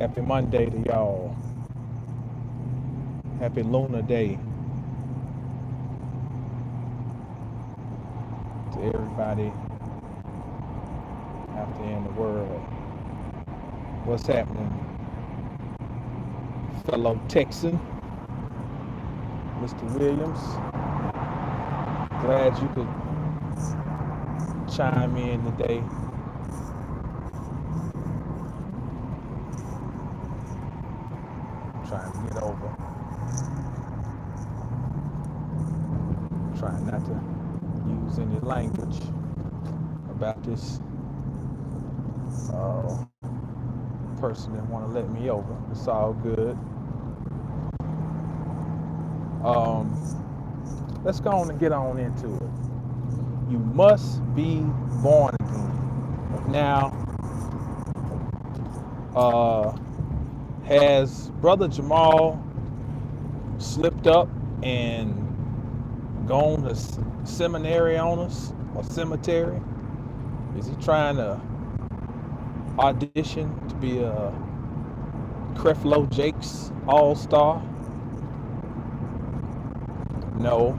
Happy Monday to y'all. Happy Lunar Day to everybody out there in the world. What's happening, fellow Texan, Mr. Williams? Glad you could chime in today. Trying to get over. Trying not to use any language about this uh, person that want to let me over. It's all good. Let's go on and get on into it. You must be born again. Now, has Brother Jamal slipped up and gone to seminary on us or cemetery? Is he trying to audition to be a Creflo Jakes All-Star? No.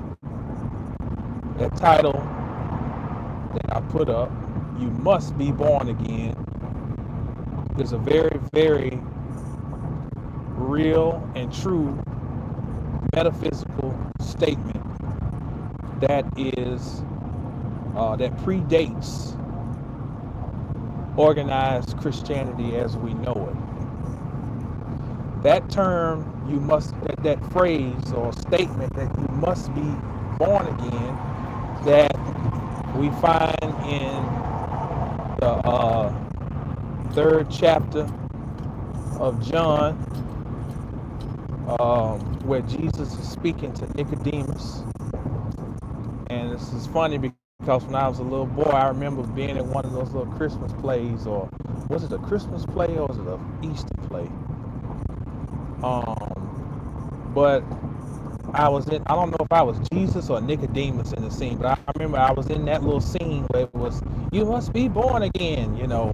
That title that I put up, You Must Be Born Again, is a very, very real and true metaphysical statement that predates organized Christianity as we know it. That term, that phrase or statement that you must be born again, that we find in the third chapter of John, where Jesus is speaking to Nicodemus. And this is funny because when I was a little boy, I remember being in one of those little Christmas plays, or was it a Christmas play or was it an Easter play? But I don't know if I was Jesus or Nicodemus in the scene, but I remember I was in that little scene where it was, you must be born again, you know.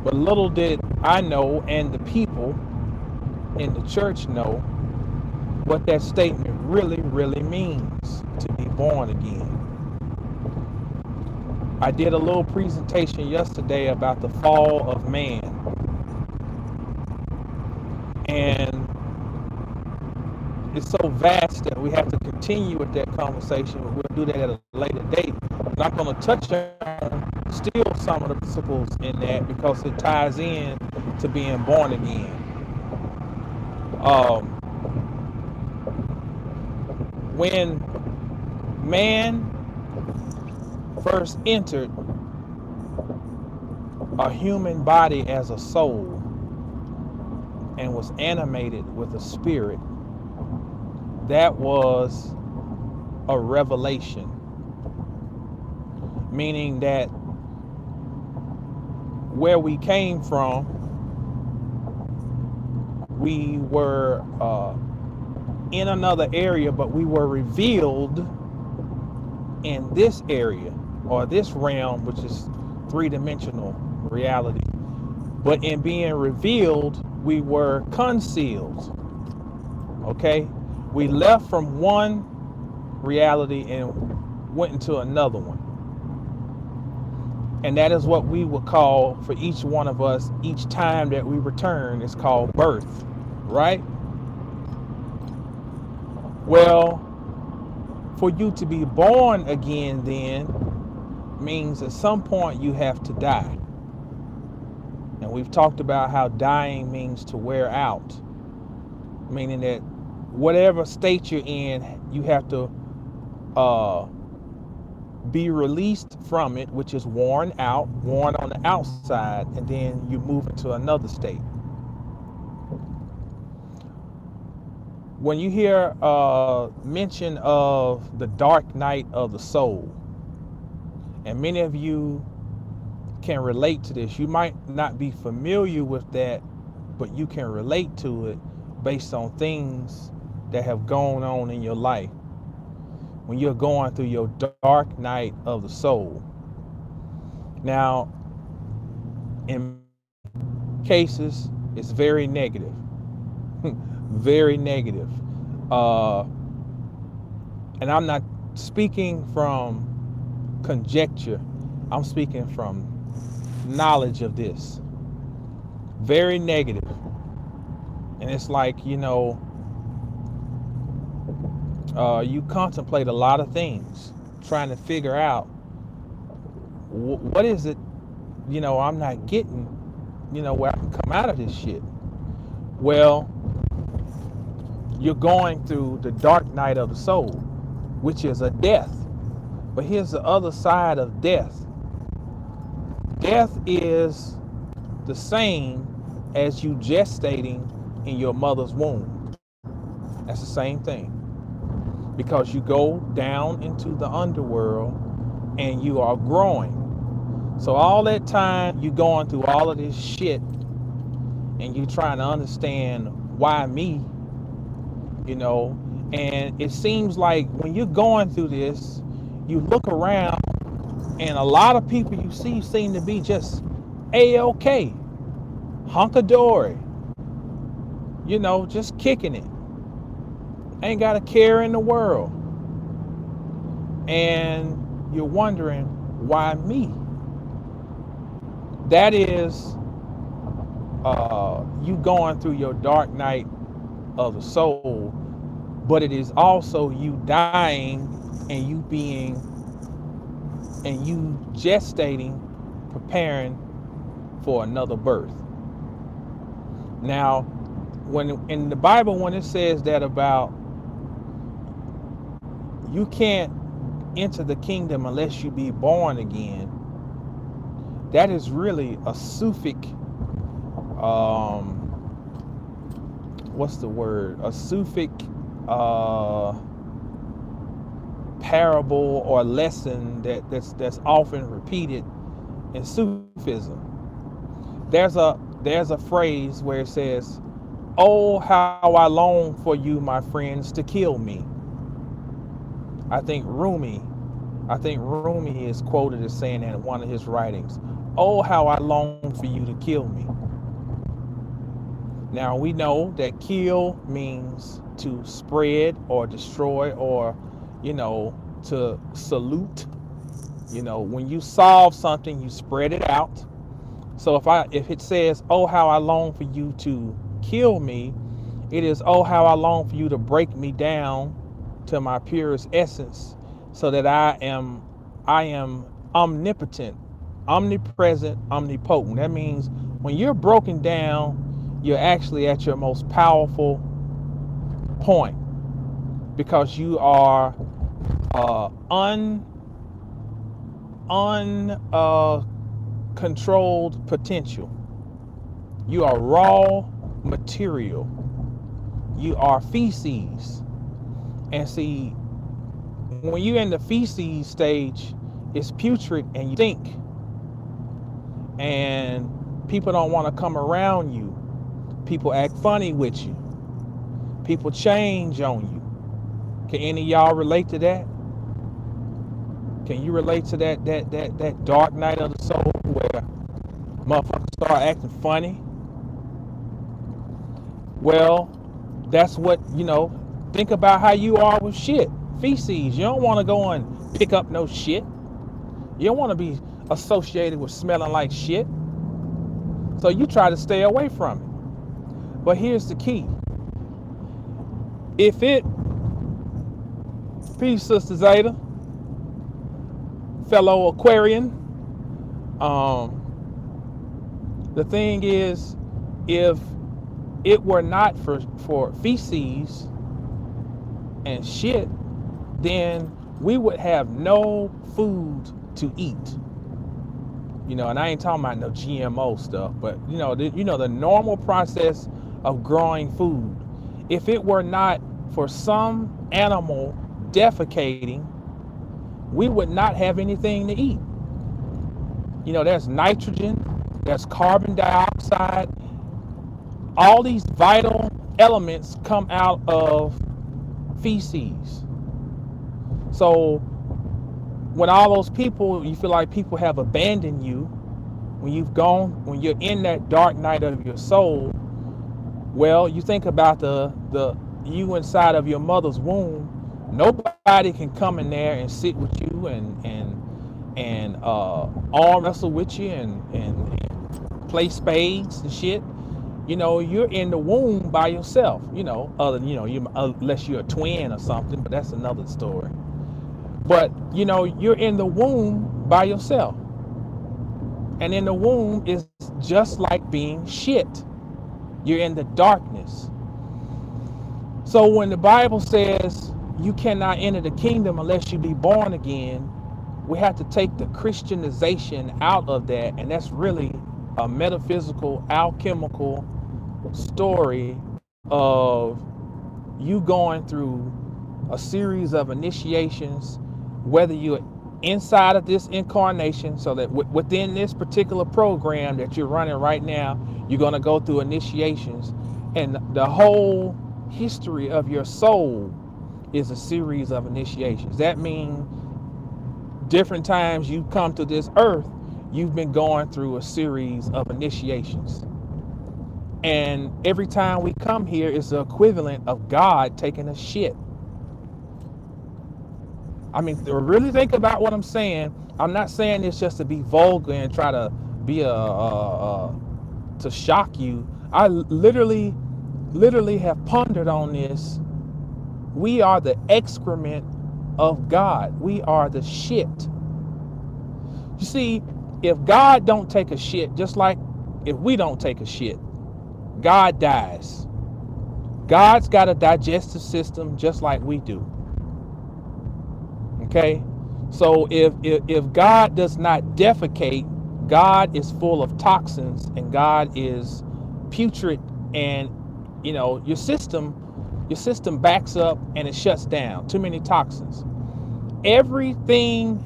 But little did I know, and the people in the church know, what that statement really, really means, to be born again. I did a little presentation yesterday about the fall of man. And it's so vast that we have to continue with that conversation, but we'll do that at a later date. I'm not going to touch on still some of the principles in that because it ties in to being born again. When man first entered a human body as a soul and was animated with a spirit, that was a revelation, meaning that where we came from, we were in another area, but we were revealed in this area or this realm, which is three-dimensional reality. But in being revealed, we were concealed. Okay? We left from one reality and went into another one. And that is what we would call, for each one of us, each time that we return, is called birth, right? Well, for you to be born again then means at some point you have to die. And we've talked about how dying means to wear out, meaning that whatever state you're in, you have to be released from it, which is worn out, worn on the outside, and then you move into another state. When you hear mention of the dark night of the soul, and many of you can relate to this, you might not be familiar with that, but you can relate to it based on things that have gone on in your life. When you're going through your dark night of the soul, Now, in cases, it's very negative, very negative. Uh, and I'm not speaking from conjecture. I'm speaking from knowledge of this. Very negative. And it's like, you contemplate a lot of things, trying to figure out what is it, I'm not getting, where I can come out of this shit. Well, you're going through the dark night of the soul, which is a death. But here's the other side of death. Death is the same as you gestating in your mother's womb. That's the same thing. Because you go down into the underworld and you are growing. So all that time you going through all of this shit and you trying to understand why me, and it seems like when you're going through this, you look around and a lot of people you see seem to be just A-OK, hunkadory, just kicking it. Ain't got a care in the world. And you're wondering, why me? That is you going through your dark night of the soul, but it is also you dying and you gestating, preparing for another birth. Now, when in the Bible, when it says that about you can't enter the kingdom unless you be born again, that is really a Sufic, what's the word? A Sufic parable or lesson that's often repeated in Sufism. There's a phrase where it says, "Oh, how I long for you, my friends, to kill me." I think Rumi is quoted as saying that in one of his writings. "Oh, how I long for you to kill me." Now we know that kill means to spread or destroy or, to salute. When you solve something, you spread it out. So if it says, "Oh, how I long for you to kill me," it is, "Oh, how I long for you to break me down to my purest essence, so that I am omnipotent, omnipresent, omnipotent." That means when you're broken down, you're actually at your most powerful point, because you are uncontrolled potential. You are raw material. You are feces. And see, when you're in the feces stage, it's putrid and you stink. And people don't want to come around you. People act funny with you. People change on you. Can any of y'all relate to that? Can you relate to that dark night of the soul where motherfuckers start acting funny? Well, that's what, think about how you are with shit. Feces. You don't want to go and pick up no shit. You don't want to be associated with smelling like shit. So you try to stay away from it. But here's the key. Peace, Sister Zeta, fellow Aquarian. The thing is, if it were not for feces and shit, then we would have no food to eat. And I ain't talking about no GMO stuff, but the normal process of growing food. If it were not for some animal defecating, we would not have anything to eat. There's nitrogen, there's carbon dioxide. All these vital elements come out of feces. So when all those people, you feel like people have abandoned you, when you've gone, when you're in that dark night of your soul, well, you think about the you inside of your mother's womb. Nobody can come in there and sit with you and arm wrestle with you and play spades and shit. You know, you're in the womb by yourself. You know, other you unless you're a twin or something, but that's another story. But you know, you're in the womb by yourself, and in the womb is just like being shit. You're in the darkness. So when the Bible says you cannot enter the kingdom unless you be born again, we have to take the Christianization out of that, and that's really a metaphysical, alchemical story of you going through a series of initiations, whether you're inside of this incarnation, so that within this particular program that you're running right now, you're going to go through initiations, and the whole history of your soul is a series of initiations. That means different times you come to this earth, you've been going through a series of initiations. And every time we come here, it's the equivalent of God taking a shit. I mean, really think about what I'm saying. I'm not saying this just to be vulgar and try to be to shock you. I literally have pondered on this. We are the excrement of God. We are the shit. You see, if God don't take a shit, just like if we don't take a shit, God dies. God's got a digestive system just like we do. Okay? So if God does not defecate, God is full of toxins and God is putrid, and you know, your system backs up and it shuts down. Too many toxins. Everything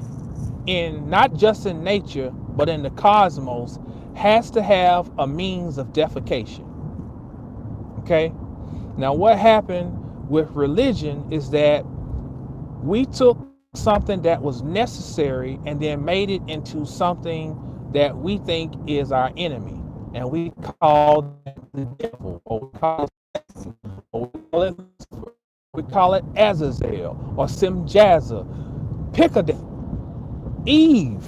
in, not just in nature, but in the cosmos, has to have a means of defecation. Okay? Now what happened with religion is that we took something that was necessary and then made it into something that we think is our enemy, and we call it the devil, or we call it Azazel or Simjaza. Pick a day. Eve.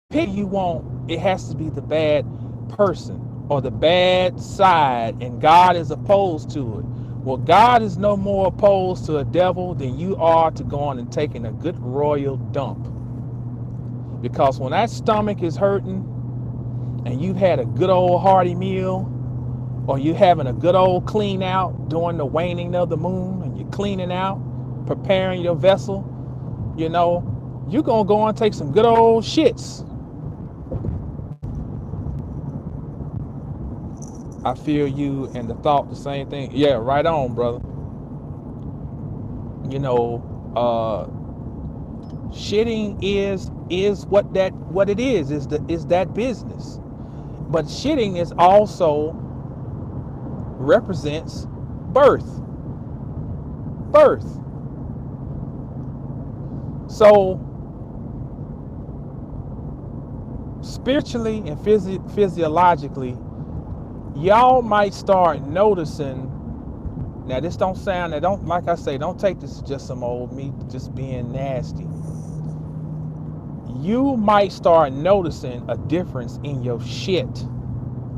Pick you want. It has to be the bad person or the bad side, and God is opposed to it. Well, God is no more opposed to a devil than you are to going and taking a good royal dump. Because when that stomach is hurting and you've had a good old hearty meal, or you're having a good old clean out during the waning of the moon, and you're cleaning out, preparing your vessel, you know, you're going to go and take some good old shits. I feel you and the thought the same thing. Yeah, right on, brother. You know, shitting is what it is that business. But shitting is also represents birth. So spiritually and physiologically, y'all might start noticing. Now this don't sound, like I say, don't take this as just some old me just being nasty. You might start noticing a difference in your shit.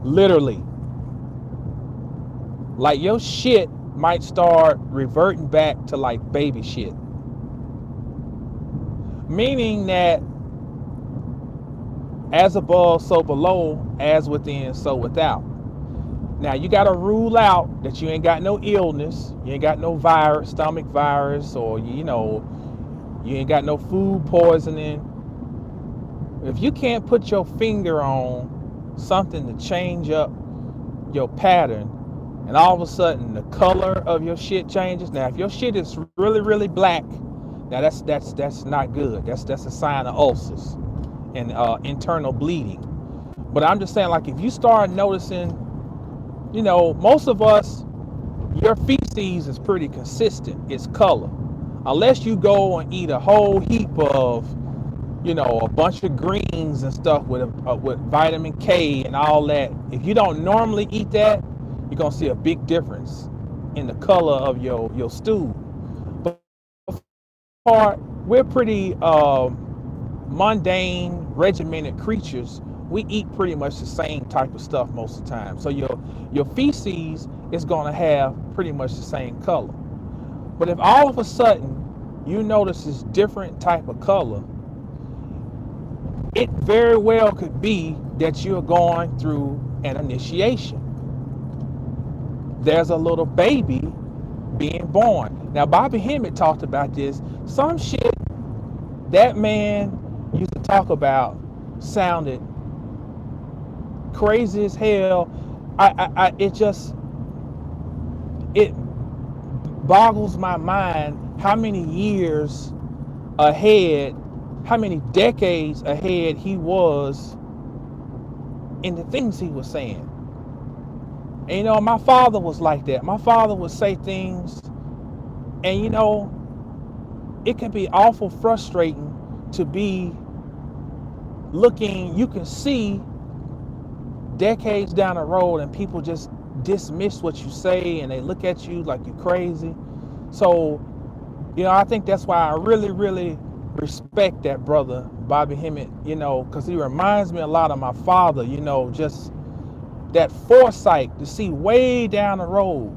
Literally. Like your shit might start reverting back to like baby shit. Meaning that as above, so below, as within, so without. Now you got to rule out that you ain't got no illness, you ain't got no virus, stomach virus, or you ain't got no food poisoning. If you can't put your finger on something to change up your pattern, and all of a sudden the color of your shit changes. Now if your shit is really, really black, now that's not good. That's a sign of ulcers and internal bleeding. But I'm just saying, like, if you start noticing, you know, most of us, your feces is pretty consistent. It's color. Unless you go and eat a whole heap of, a bunch of greens and stuff with vitamin K and all that. If you don't normally eat that, you're gonna see a big difference in the color of your stew. But we're pretty mundane, regimented creatures. We eat pretty much the same type of stuff most of the time. So your feces is gonna have pretty much the same color. But if all of a sudden you notice this different type of color, it very well could be that you're going through an initiation. There's a little baby being born. Now, Bobby Hemmett talked about this. Some shit that man used to talk about sounded crazy as hell. It boggles my mind how many years ahead, how many decades ahead he was in the things he was saying. And my father was like that. My father would say things, and it can be awful frustrating to be looking. You can see decades down the road and people just dismiss what you say and they look at you like you're crazy. So I think that's why I really, really respect that brother Bobby Hemmett, because he reminds me a lot of my father, just that foresight to see way down the road.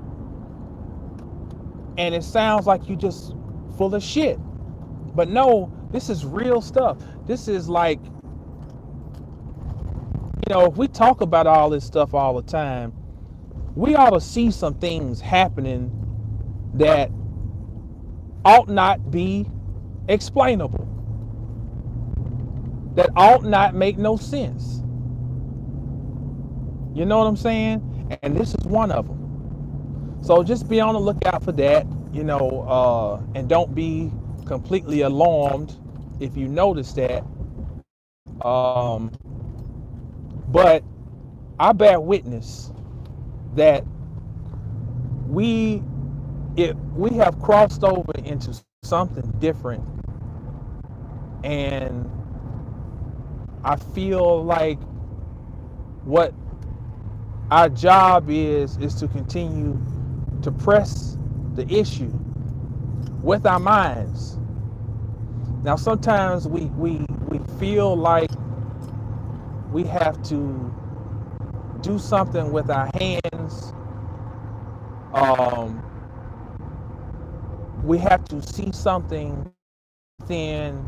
And it sounds like you just full of shit, but no, this is real stuff. This is like, if we talk about all this stuff all the time, we ought to see some things happening that ought not be explainable, that ought not make no sense. You know what I'm saying? And this is one of them. So just be on the lookout for that, and don't be completely alarmed if you notice that. But I bear witness that we have crossed over into something different, and I feel like what our job is to continue to press the issue with our minds. Now, sometimes we feel like we have to do something with our hands. We have to see something within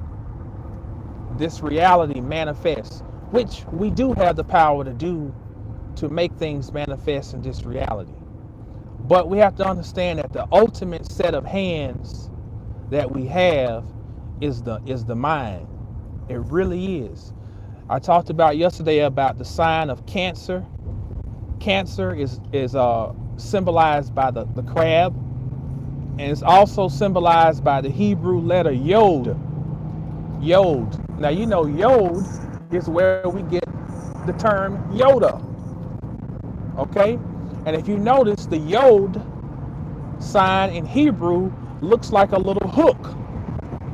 this reality manifest, which we do have the power to do, to make things manifest in this reality. But we have to understand that the ultimate set of hands that we have is the mind. It really is. I talked about yesterday about the sign of Cancer. Cancer is symbolized by the crab, and it's also symbolized by the Hebrew letter Yod. Yod. Now Yod is where we get the term Yoda. Okay? And if you notice, the Yod sign in Hebrew looks like a little hook,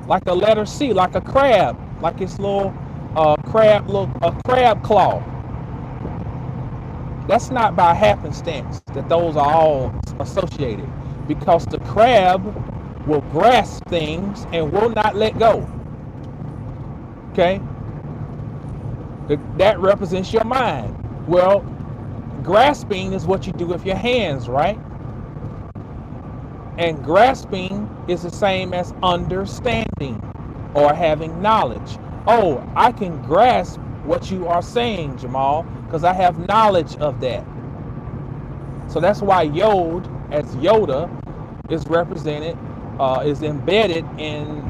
like a letter C, like a crab, like its little crab claw. That's not by happenstance that those are all associated, because the crab will grasp things and will not let go. Okay? That represents your mind. Well, grasping is what you do with your hands, right? And grasping is the same as understanding or having knowledge. Oh, I can grasp what you are saying, Jamal, because I have knowledge of that. So that's why Yod, as Yoda, is represented, is embedded in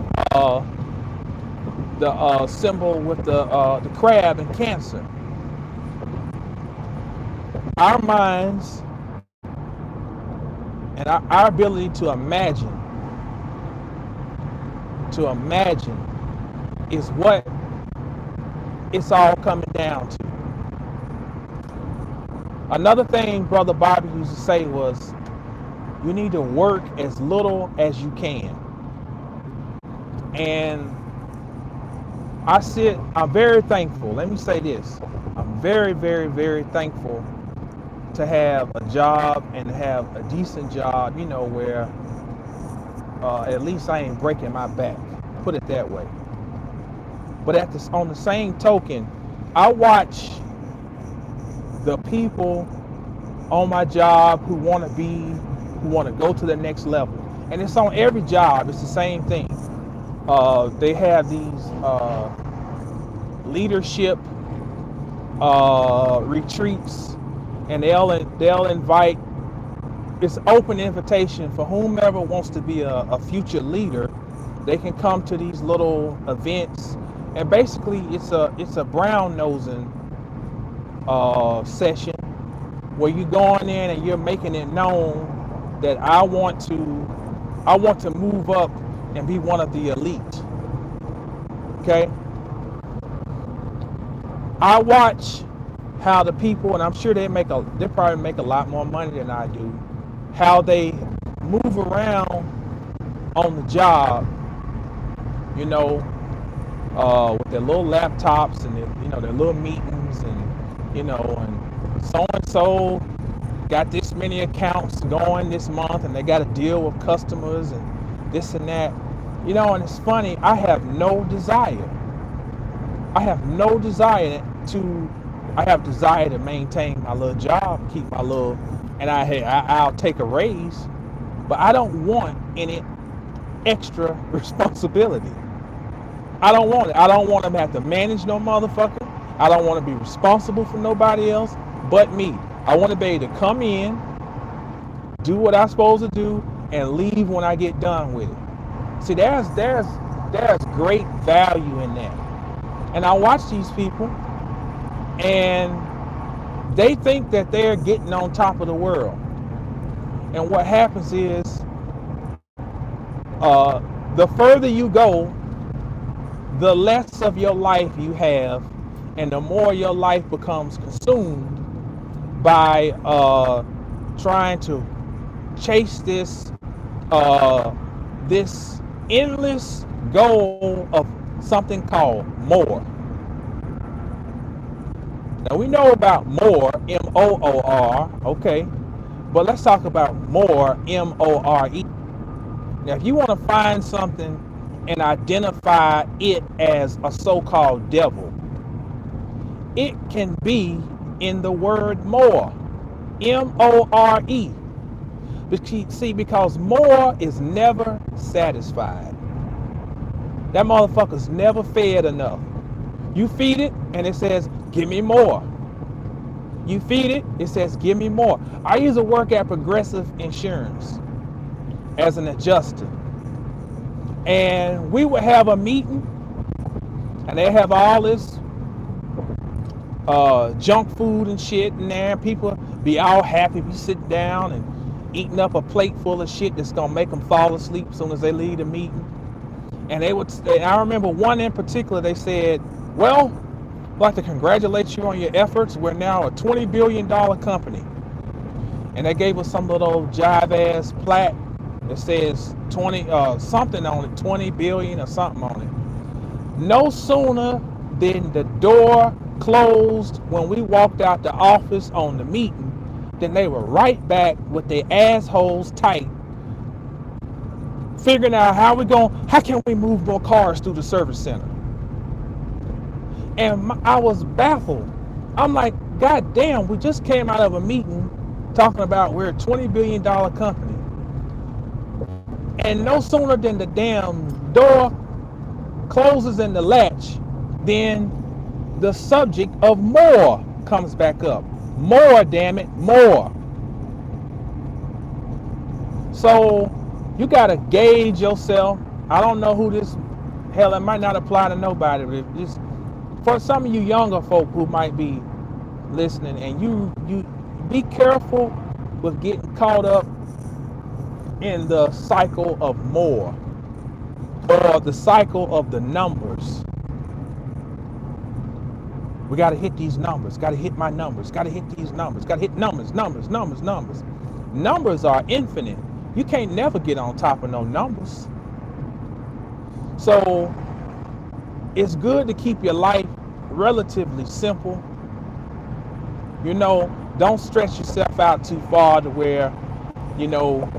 the symbol with the crab and Cancer. Our minds and our ability to imagine is what it's all coming down to. Another thing Brother Bobby used to say was, you need to work as little as you can. And I'm very thankful. Let me say this. I'm very, very, very thankful to have a job and to have a decent job, where at least I ain't breaking my back. Put it that way. But on the same token, I watch the people on my job who want to go to the next level. And it's on every job. It's the same thing. They have these leadership retreats, and they'll invite. It's open invitation for whomever wants to be a future leader. They can come to these little events, and basically it's a brown nosing session where you're going in and you're making it known that I want to move up and be one of the elite. Okay? I watch how the people, and I'm sure they probably make a lot more money than I do, how they move around on the job, with their little laptops and their little meetings, and and so got this many accounts going this month, and they got to deal with customers and this and that, and it's funny. I have desire to maintain my little job, keep my little, and I'll take a raise, but I don't want any extra responsibility. I don't want it. I don't want to have to manage no motherfucker. I don't want to be responsible for nobody else but me. I want to be able to come in, do what I'm supposed to do, and leave when I get done with it. See, there's great value in that. And I watch these people, and they think that they're getting on top of the world. And what happens is, the further you go, the less of your life you have, and the more your life becomes consumed by trying to chase this endless goal of something called more. Now we know about more, M-O-O-R, okay, but let's talk about more, M-O-R-E. Now if you want to find something and identify it as a so-called devil, it can be in the word more, M-O-R-E. See, because more is never satisfied. That motherfucker's never fed enough. You feed it and it says, give me more. You feed it, it says, give me more. I used to work at Progressive Insurance as an adjuster. And we would have a meeting, and they have all this junk food and shit in there. People be all happy, be sitting down and eating up a plate full of shit that's gonna make them fall asleep as soon as they leave the meeting. And I remember one in particular, they said, well, I'd like to congratulate you on your efforts. We're now a $20 billion company. And they gave us some little jive ass plaque that says 20 something on it, 20 billion or something on it. No sooner than the door closed when we walked out the office on the meeting, then they were right back with their assholes tight, figuring out how can we move more cars through the service center. And I was baffled. I'm like, God damn, we just came out of a meeting talking about we're a $20 billion company. And no sooner than the damn door closes in the latch, then the subject of more comes back up. More, damn it, more. So you gotta gauge yourself. I don't know who this, hell, it might not apply to nobody, but just for some of you younger folk who might be listening, and you be careful with getting caught up in the cycle of more, or the cycle of the numbers. We got to hit these numbers, got to hit my numbers, got to hit these numbers, got to hit numbers. Numbers are infinite. You can't never get on top of no numbers. So it's good to keep your life relatively simple. You know, don't stress yourself out too far to where, you know,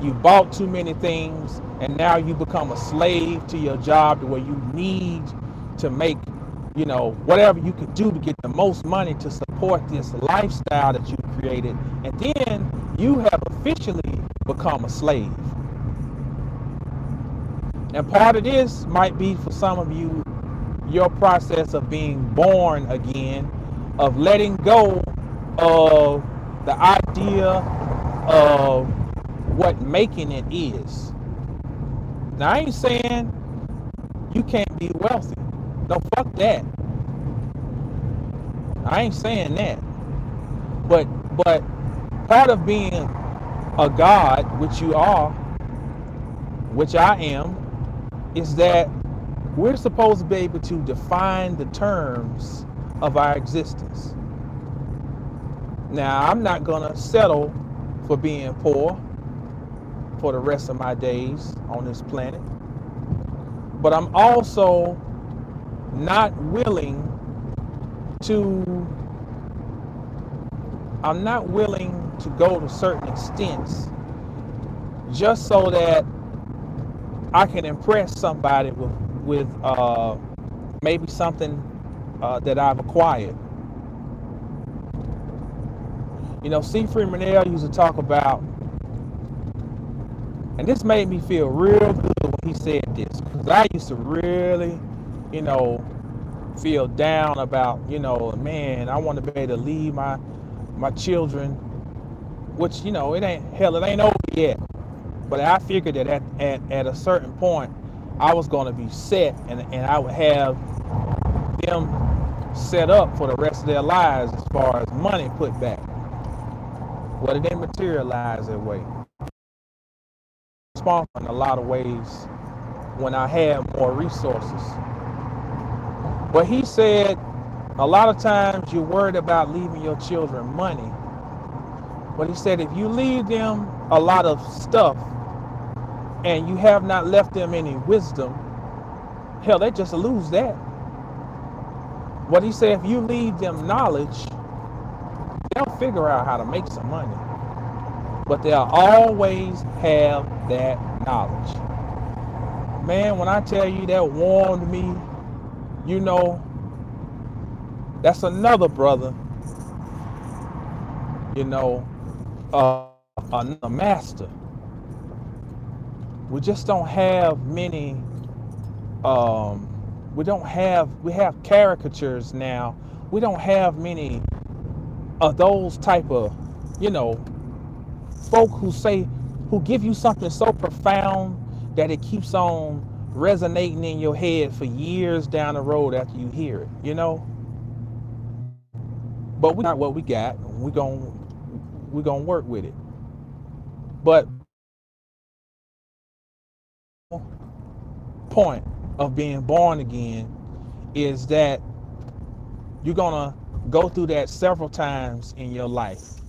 you bought too many things and now you become a slave to your job to where you need to make, you know, whatever you can do to get the most money to support this lifestyle that you created. And then you have officially become a slave. And part of this might be for some of you, your process of being born again, of letting go of the idea of what making it is. Now, I ain't saying you can't be wealthy. No, fuck that. I ain't saying that. But part of being a God, which you are, which I am, is that we're supposed to be able to define the terms of our existence. Now, I'm not gonna settle for being poor for the rest of my days on this planet, but I'm also not willing to go to certain extents just so that I can impress somebody with maybe something that I've acquired. You know, C. Freeman used to talk about, and this made me feel real good when he said this, because I used to really, you know, feel down about, you know, man, I want to be able to leave my children, which, you know, it ain't over yet. But I figured that at a certain point, I was going to be set, and I would have them set up for the rest of their lives as far as money put back. Well, it didn't materialize that way. Responsible in a lot of ways when I had more resources. But he said, a lot of times you're worried about leaving your children money. But he said, if you leave them a lot of stuff and you have not left them any wisdom, hell, they just lose that. What he said, if you leave them knowledge, they'll figure out how to make some money. But they'll always have that knowledge. Man, when I tell you that warmed me, you know, that's another brother, you know, another master. We just don't have many, we have caricatures now. We don't have many of those type of, you know, folk who give you something so profound that it keeps on resonating in your head for years down the road after you hear it, you know. But we got what we got. We're gonna work with it. But point of being born again is that you're gonna go through that several times in your life.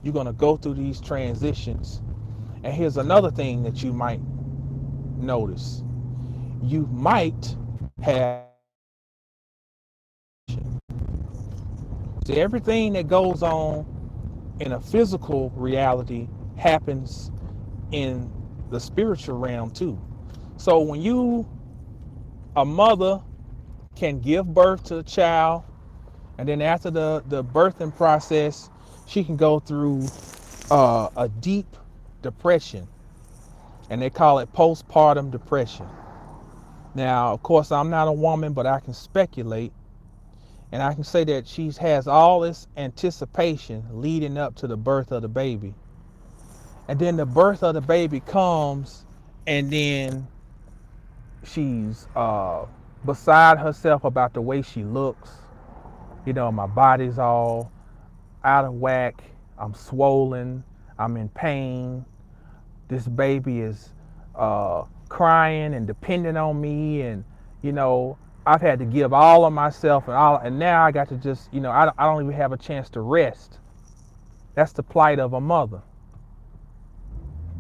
You're gonna go through these transitions. And here's another thing that you might notice. You might have, see, everything that goes on in a physical reality happens in the spiritual realm too. So when a mother can give birth to a child, and then after the birthing process, she can go through a deep depression, and they call it postpartum depression. Now, of course, I'm not a woman, but I can speculate, and I can say that she has all this anticipation leading up to the birth of the baby. And then the birth of the baby comes, and then she's beside herself about the way she looks. You know, my body's all out of whack. I'm swollen. I'm in pain. This baby is crying and depending on me, and you know, I've had to give all of myself, and now I got to just, you know, I don't even have a chance to rest. That's the plight of a mother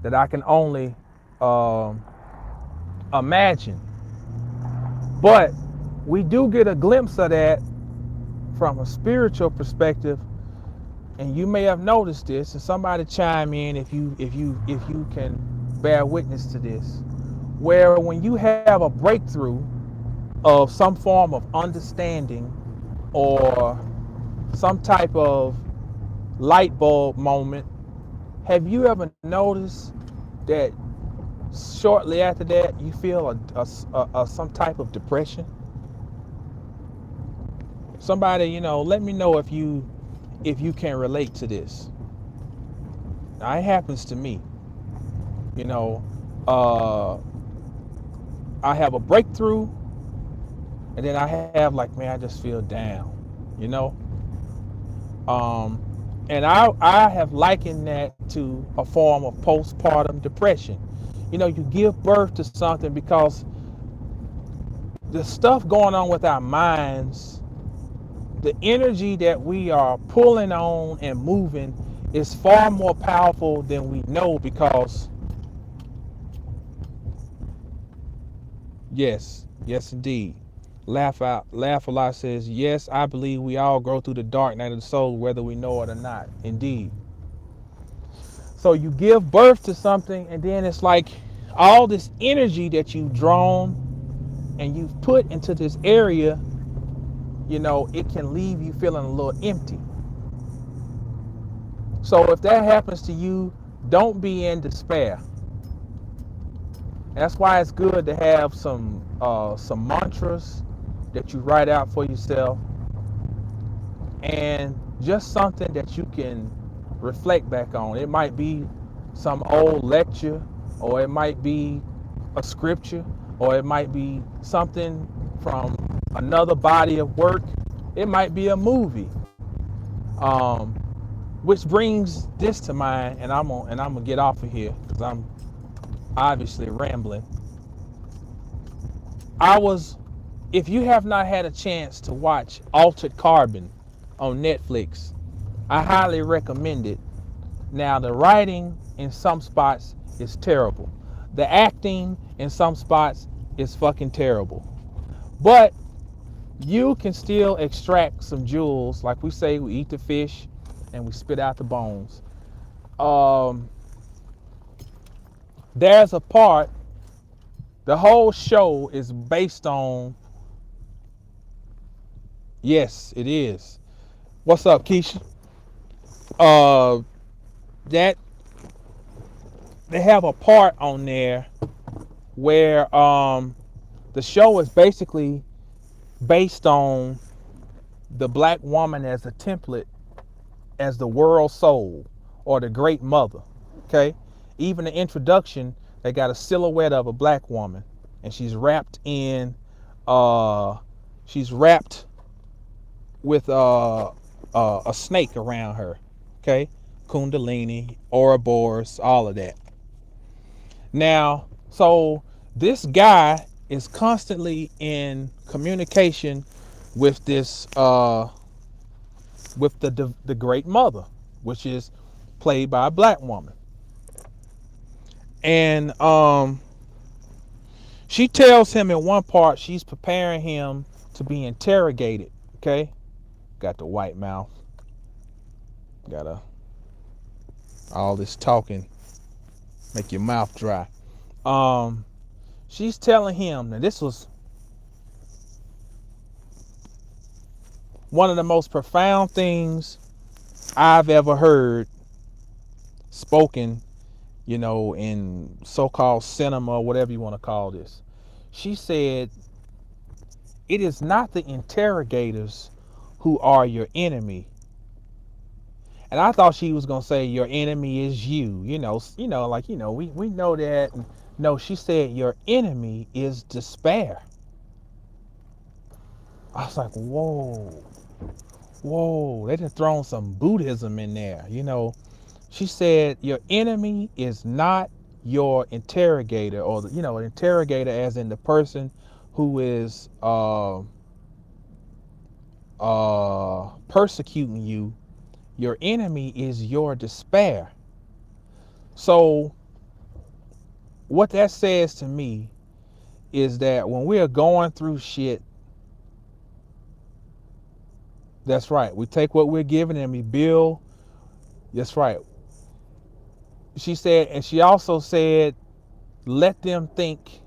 that I can only imagine. But we do get a glimpse of that from a spiritual perspective, and you may have noticed this, and somebody chime in if you can bear witness to this, where when you have a breakthrough of some form of understanding or some type of light bulb moment, have you ever noticed that shortly after that you feel some type of depression? Somebody, let me know if you can relate to this. Now, it happens to me. You know, uh, I have a breakthrough, and then I have like, man, I just feel down. You know, um, and I have likened that to a form of postpartum depression. You give birth to something because the stuff going on with our minds, the energy that we are pulling on and moving is far more powerful than we know because, yes, indeed. Laugh a lot says, yes, I believe we all grow through the dark night of the soul, whether we know it or not. Indeed. So you give birth to something, and then it's like all this energy that you've drawn and you've put into this area, it can leave you feeling a little empty. So if that happens to you, don't be in despair. That's why it's good to have some mantras that you write out for yourself, and just something that you can reflect back on. It might be some old lecture, or it might be a scripture, or it might be something from another body of work. It might be a movie. Um, which brings this to mind, and I'm gonna get off of here because I'm obviously rambling. If you have not had a chance to watch Altered Carbon on Netflix, I highly recommend it. Now, the writing in some spots is terrible. The acting in some spots is fucking terrible. But you can still extract some jewels. Like we say, we eat the fish and we spit out the bones. Um, there's a part, the whole show is based on, yes, it is. What's up, Keisha? Uh, that they have a part on there where the show is basically based on the black woman as a template, as the world soul or the great mother. Okay, even the introduction, they got a silhouette of a black woman, and uh she's wrapped with a snake around her. Okay, Kundalini, Ouroboros, all of that. Now, so this guy is constantly in communication with this with the great mother, which is played by a black woman. And she tells him in one part she's preparing him to be interrogated. Okay, got the white mouth, got all this talking make your mouth dry. Um, she's telling him that this was one of the most profound things I've ever heard spoken, in so-called cinema or whatever you want to call this. She said, it is not the interrogators who are your enemy. And I thought she was gonna say your enemy is you. We know that. No, she said your enemy is despair. I was like, whoa, they done thrown some Buddhism in there. She said your enemy is not your interrogator, or an interrogator as in the person who is persecuting you. Your enemy is your despair. So what that says to me is that when we are going through shit, that's right. We take what we're given and we build. That's right. She said, and she also said, let them think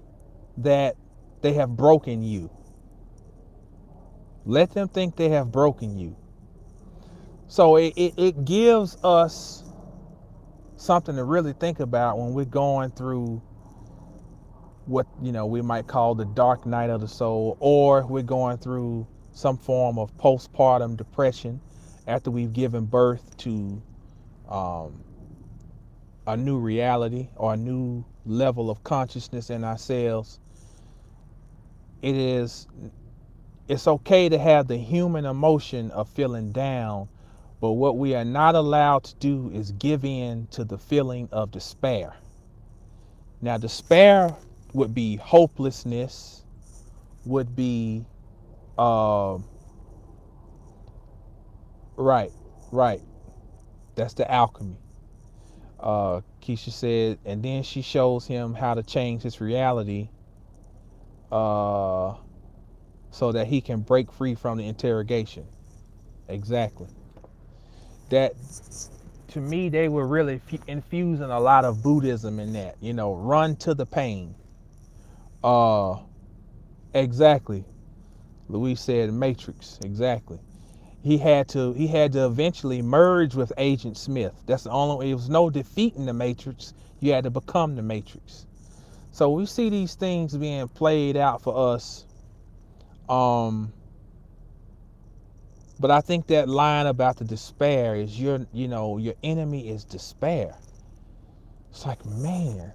that they have broken you. Let them think they have broken you. So it gives us something to really think about when we're going through what we might call the dark night of the soul, or we're going through some form of postpartum depression after we've given birth to um, a new reality or a new level of consciousness in ourselves. It's okay to have the human emotion of feeling down, but what we are not allowed to do is give in to the feeling of despair. Now, despair would be hopelessness, would be uh, right, right. That's the alchemy. Keisha said, and then she shows him how to change his reality uh, so that he can break free from the interrogation. Exactly. That, to me, they were really infusing a lot of Buddhism in that. Run to the pain. Uh, exactly. Louise said Matrix. Exactly. He had to eventually merge with Agent Smith. That's the only way. There was no defeating the Matrix. You had to become the Matrix. So we see these things being played out for us. But I think that line about the despair is your enemy is despair. It's like, man,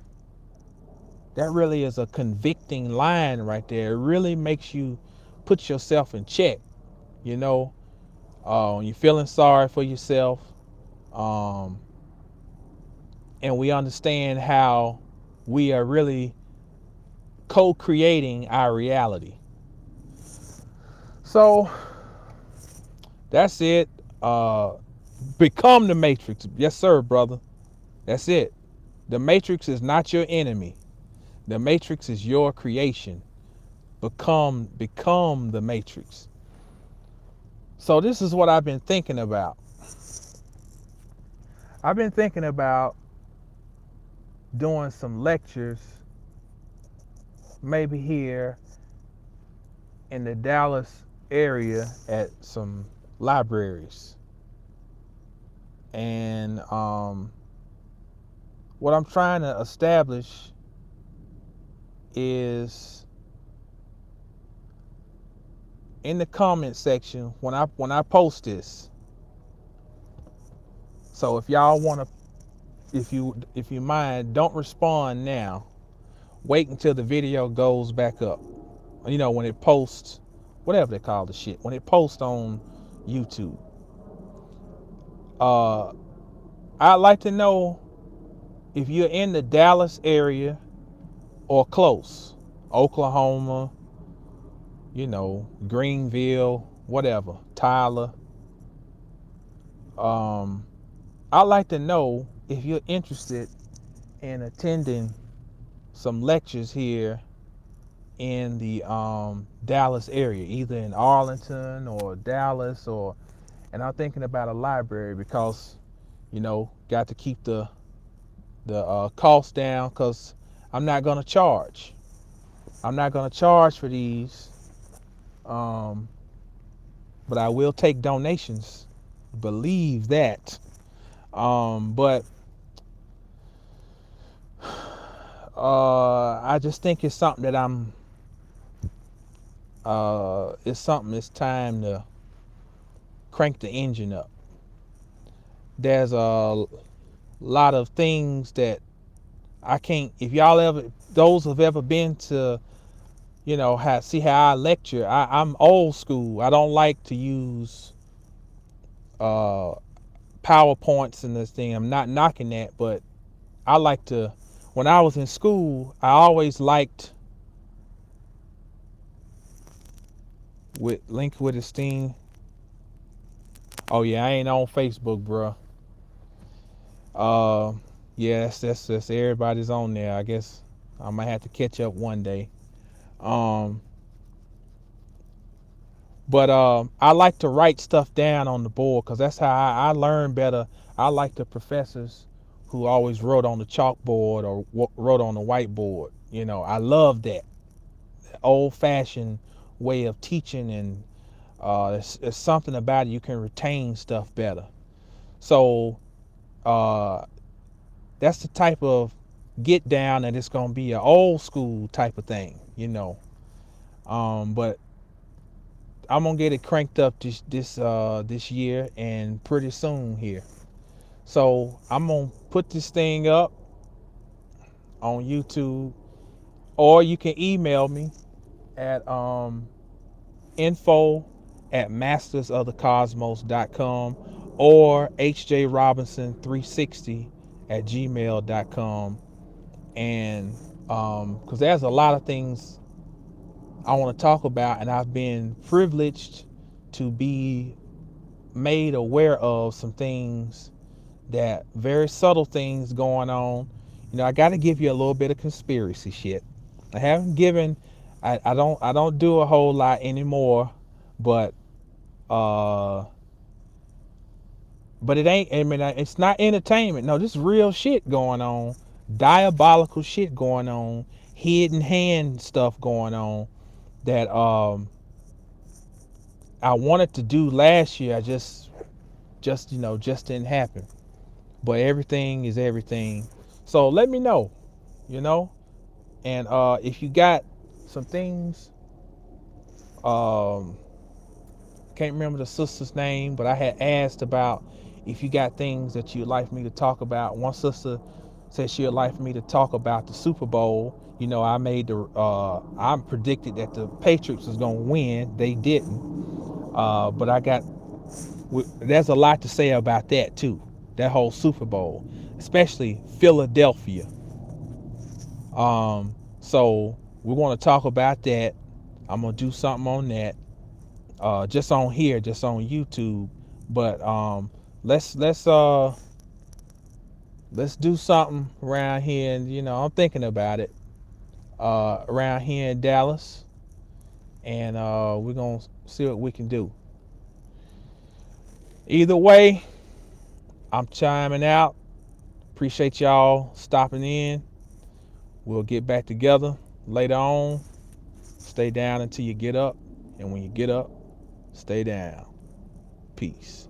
that really is a convicting line right there. It really makes you put yourself in check. You know, you're feeling sorry for yourself, um, and we understand how we are really co-creating our reality. So that's it. Become the Matrix. Yes, sir, brother. That's it. The Matrix is not your enemy. The Matrix is your creation. Become the Matrix. So this is what I've been thinking about. I've been thinking about doing some lectures, maybe here in the Dallas area at some libraries. And what I'm trying to establish is in the comment section when I post this. So if y'all want to, if you mind, don't respond now. Wait until the video goes back up. When it posts, whatever they call the shit, when it posts on YouTube. I'd like to know if you're in the Dallas area or close, Oklahoma, Greenville, whatever, Tyler. I'd like to know if you're interested in attending some lectures here in the Dallas area, either in Arlington or Dallas, and I'm thinking about a library because, got to keep the cost down because I'm not gonna charge. I'm not gonna charge for these, but I will take donations. Believe that. But I just think it's something that it's time to crank the engine up. There's a lot of things that I can't, if y'all those who've ever been to, see how I lecture, I'm old school. I don't like to use PowerPoints and this thing. I'm not knocking that, but I like to, when I was in school, I always liked with Link with Esteem. Oh yeah, I ain't on Facebook, bro. Yeah, that's everybody's on there. I guess I might have to catch up one day. Um, but I like to write stuff down on the board because that's how I learn better. I like the professors who always wrote on the chalkboard or wrote on the whiteboard. I love that old fashioned way of teaching, and it's something about it, you can retain stuff better. So uh, that's the type of get down that it's gonna be an old school type of thing. But I'm gonna get it cranked up this year and pretty soon here. So I'm gonna put this thing up on YouTube, or you can email me at info at mastersofthecosmos.com or hjrobinson360 at gmail.com. And because there's a lot of things I want to talk about, and I've been privileged to be made aware of some things, that very subtle things going on. I got to give you a little bit of conspiracy shit. I haven't given, I don't do a whole lot anymore, but uh, but it ain't. I mean, it's not entertainment. No, this is real shit going on, diabolical shit going on, hidden hand stuff going on that I wanted to do last year. I just didn't happen. But everything is everything. So let me know, you know, and if you got some things, um, can't remember the sister's name, but I had asked about if you got things that you'd like for me to talk about. One sister said she'd like for me to talk about the Super Bowl. I predicted that the Patriots was gonna win. They didn't. But there's a lot to say about that too. That whole Super Bowl, especially Philadelphia. So we're going to talk about that. I'm gonna do something on that, just on here, just on YouTube. But let's do something around here, and I'm thinking about it around here in Dallas, and we're gonna see what we can do. Either way, I'm chiming out. Appreciate y'all stopping in. We'll get back together later on. Stay down until you get up, and when you get up, stay down. Peace.